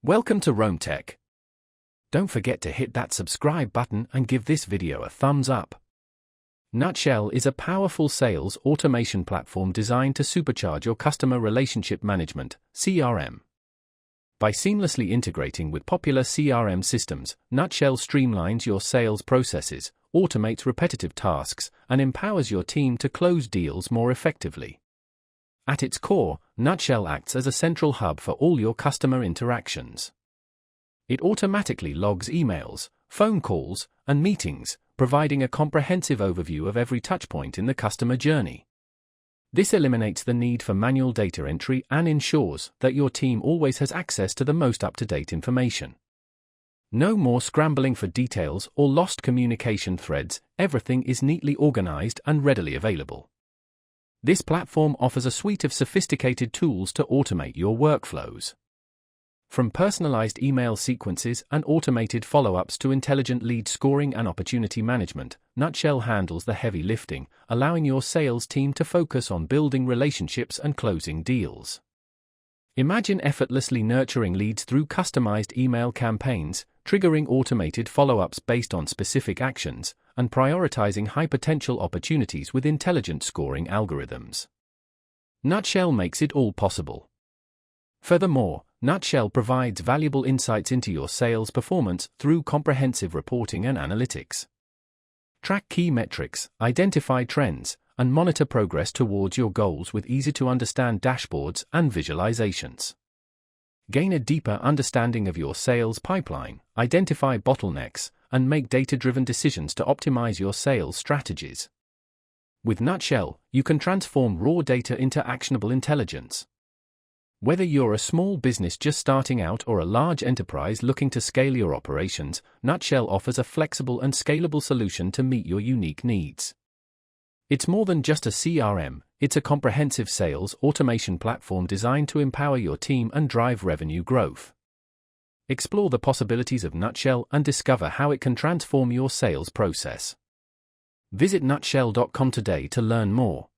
Welcome to Rome Tech. Don't forget to hit that subscribe button and give this video a thumbs up. Nutshell is a powerful sales automation platform designed to supercharge your customer relationship management (CRM). By seamlessly integrating with popular CRM systems, Nutshell streamlines your sales processes, automates repetitive tasks, and empowers your team to close deals more effectively. At its core, Nutshell acts as a central hub for all your customer interactions. It automatically logs emails, phone calls, and meetings, providing a comprehensive overview of every touchpoint in the customer journey. This eliminates the need for manual data entry and ensures that your team always has access to the most up-to-date information. No more scrambling for details or lost communication threads, everything is neatly organized and readily available. This platform offers a suite of sophisticated tools to automate your workflows. From personalized email sequences and automated follow-ups to intelligent lead scoring and opportunity management, Nutshell handles the heavy lifting, allowing your sales team to focus on building relationships and closing deals. Imagine effortlessly nurturing leads through customized email campaigns, triggering automated follow-ups based on specific actions, and prioritizing high-potential opportunities with intelligent scoring algorithms. Nutshell makes it all possible. Furthermore, Nutshell provides valuable insights into your sales performance through comprehensive reporting and analytics. Track key metrics, identify trends, and monitor progress towards your goals with easy-to-understand dashboards and visualizations. Gain a deeper understanding of your sales pipeline, identify bottlenecks, and make data-driven decisions to optimize your sales strategies. With Nutshell, you can transform raw data into actionable intelligence. Whether you're a small business just starting out or a large enterprise looking to scale your operations, Nutshell offers a flexible and scalable solution to meet your unique needs. It's more than just a CRM, it's a comprehensive sales automation platform designed to empower your team and drive revenue growth. Explore the possibilities of Nutshell and discover how it can transform your sales process. Visit nutshell.com today to learn more.